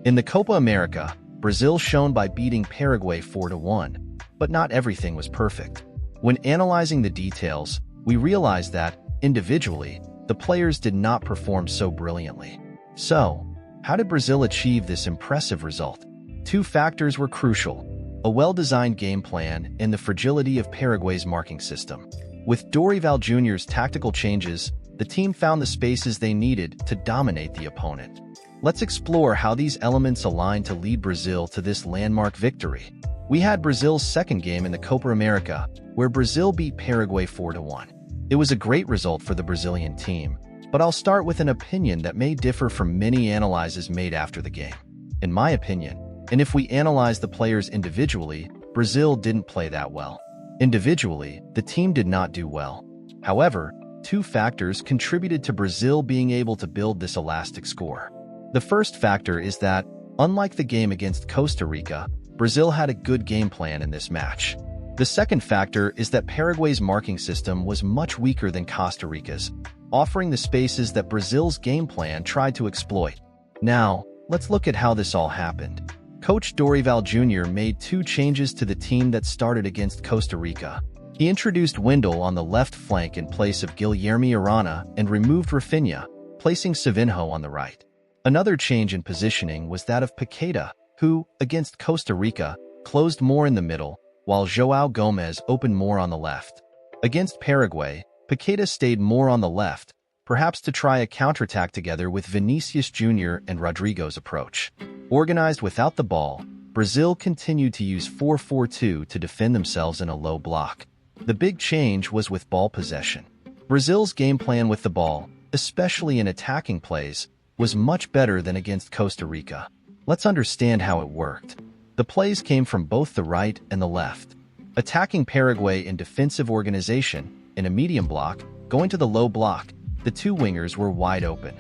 In the Copa America, Brazil shone by beating Paraguay 4-1, but not everything was perfect. When analyzing the details, we realized that, individually, the players did not perform so brilliantly. So, how did Brazil achieve this impressive result? Two factors were crucial: a well-designed game plan and the fragility of Paraguay's marking system. With Dorival Jr.'s tactical changes, the team found the spaces they needed to dominate the opponent. Let's explore how these elements align to lead Brazil to this landmark victory. We had Brazil's second game in the Copa America, where Brazil beat Paraguay 4-1. It was a great result for the Brazilian team, but I'll start with an opinion that may differ from many analyses made after the game. In my opinion, and if we analyze the players individually, Brazil didn't play that well. Individually, the team did not do well. However, two factors contributed to Brazil being able to build this elastic score. The first factor is that, unlike the game against Costa Rica, Brazil had a good game plan in this match. The second factor is that Paraguay's marking system was much weaker than Costa Rica's, offering the spaces that Brazil's game plan tried to exploit. Now, let's look at how this all happened. Coach Dorival Jr. made two changes to the team that started against Costa Rica. He introduced Wendell on the left flank in place of Guilherme Arana and removed Rafinha, placing Savinho on the right. Another change in positioning was that of Paqueta, who, against Costa Rica, closed more in the middle, while João Gomes opened more on the left. Against Paraguay, Paqueta stayed more on the left, perhaps to try a counterattack together with Vinicius Jr. and Rodrigo's approach. Organized without the ball, Brazil continued to use 4-4-2 to defend themselves in a low block. The big change was with ball possession. Brazil's game plan with the ball, especially in attacking plays, was much better than against Costa Rica. Let's understand how it worked. The plays came from both the right and the left. Attacking Paraguay in defensive organization, in a medium block, going to the low block, the two wingers were wide open.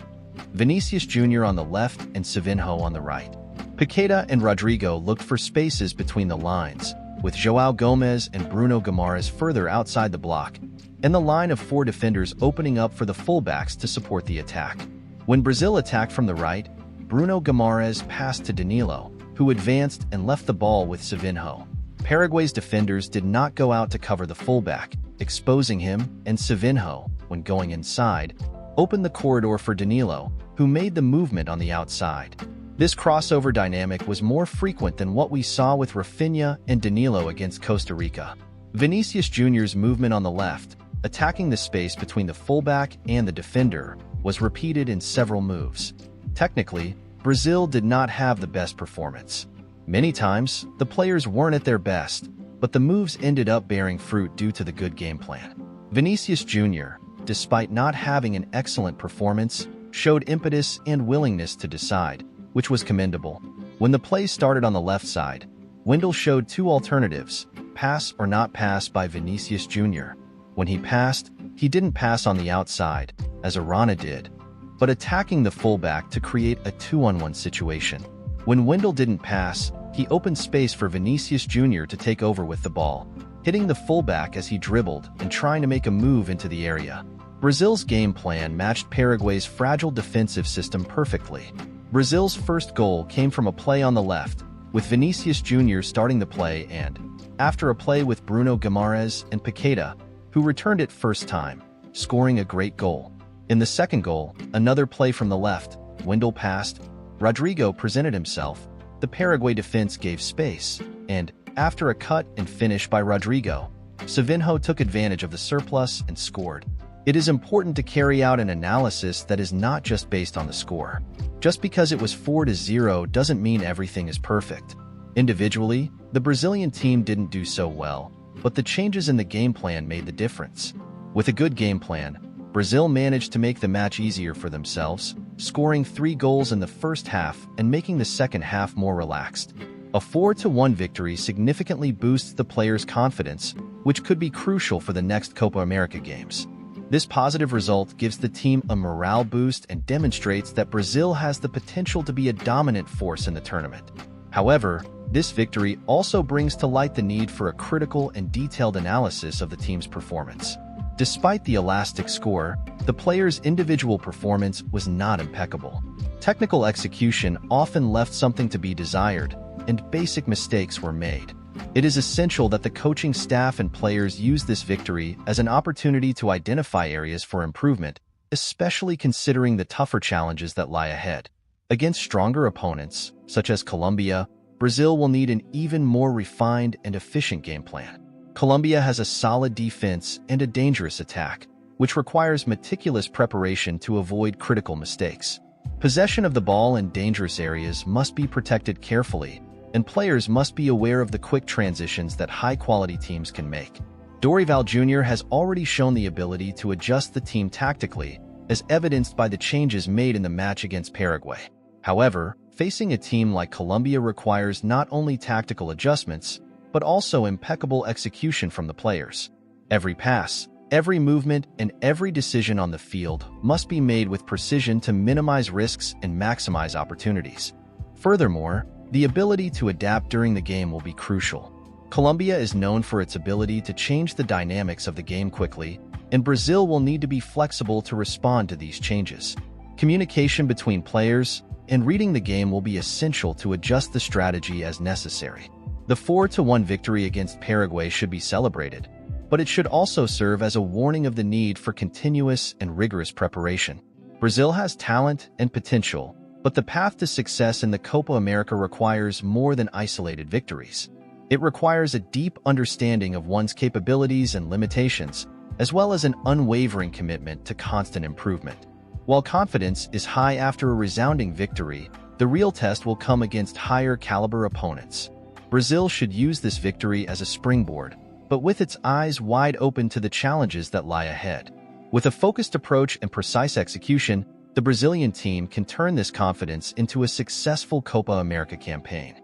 Vinicius Jr. on the left and Savinho on the right. Paqueta and Rodrigo looked for spaces between the lines, with João Gomes and Bruno Guimarães further outside the block, and the line of four defenders opening up for the fullbacks to support the attack. When Brazil attacked from the right, Bruno Guimarães passed to Danilo, who advanced and left the ball with Savinho. Paraguay's defenders did not go out to cover the fullback, exposing him, and Savinho, when going inside, opened the corridor for Danilo, who made the movement on the outside. This crossover dynamic was more frequent than what we saw with Rafinha and Danilo against Costa Rica. Vinicius Jr.'s movement on the left, attacking the space between the fullback and the defender, was repeated in several moves. Technically, Brazil did not have the best performance. Many times, the players weren't at their best, but the moves ended up bearing fruit due to the good game plan. Vinicius Jr., despite not having an excellent performance, showed impetus and willingness to decide, which was commendable. When the play started on the left side, Wendell showed two alternatives: pass or not pass by Vinicius Jr. When he passed, he didn't pass on the outside, as Arana did, but attacking the fullback to create a 2-on-1 situation. When Wendell didn't pass, he opened space for Vinicius Jr. to take over with the ball, hitting the fullback as he dribbled and trying to make a move into the area. Brazil's game plan matched Paraguay's fragile defensive system perfectly. Brazil's first goal came from a play on the left, with Vinicius Jr. starting the play and, after a play with Bruno Guimarães and Paqueta, who returned it first time, scoring a great goal. In the second goal, another play from the left, Wendell passed, Rodrigo presented himself, the Paraguay defense gave space, and, after a cut and finish by Rodrigo, Savinho took advantage of the surplus and scored. It is important to carry out an analysis that is not just based on the score. Just because it was 4-0 doesn't mean everything is perfect. Individually, the Brazilian team didn't do so well, but the changes in the game plan made the difference. With a good game plan, Brazil managed to make the match easier for themselves, scoring 3 goals in the first half and making the second half more relaxed. A 4-1 victory significantly boosts the players' confidence, which could be crucial for the next Copa America games. This positive result gives the team a morale boost and demonstrates that Brazil has the potential to be a dominant force in the tournament. However, this victory also brings to light the need for a critical and detailed analysis of the team's performance. Despite the elastic score, the players' individual performance was not impeccable. Technical execution often left something to be desired, and basic mistakes were made. It is essential that the coaching staff and players use this victory as an opportunity to identify areas for improvement, especially considering the tougher challenges that lie ahead. Against stronger opponents, such as Colombia, Brazil will need an even more refined and efficient game plan. Colombia has a solid defense and a dangerous attack, which requires meticulous preparation to avoid critical mistakes. Possession of the ball in dangerous areas must be protected carefully, and players must be aware of the quick transitions that high-quality teams can make. Dorival Jr. has already shown the ability to adjust the team tactically, as evidenced by the changes made in the match against Paraguay. However, facing a team like Colombia requires not only tactical adjustments, but also impeccable execution from the players. Every pass, every movement, and every decision on the field must be made with precision to minimize risks and maximize opportunities. Furthermore, the ability to adapt during the game will be crucial. Colombia is known for its ability to change the dynamics of the game quickly, and Brazil will need to be flexible to respond to these changes. Communication between players and reading the game will be essential to adjust the strategy as necessary. The 4-1 victory against Paraguay should be celebrated, but it should also serve as a warning of the need for continuous and rigorous preparation. Brazil has talent and potential, but the path to success in the Copa America requires more than isolated victories. It requires a deep understanding of one's capabilities and limitations, as well as an unwavering commitment to constant improvement. While confidence is high after a resounding victory, the real test will come against higher-caliber opponents. Brazil should use this victory as a springboard, but with its eyes wide open to the challenges that lie ahead. With a focused approach and precise execution, the Brazilian team can turn this confidence into a successful Copa America campaign.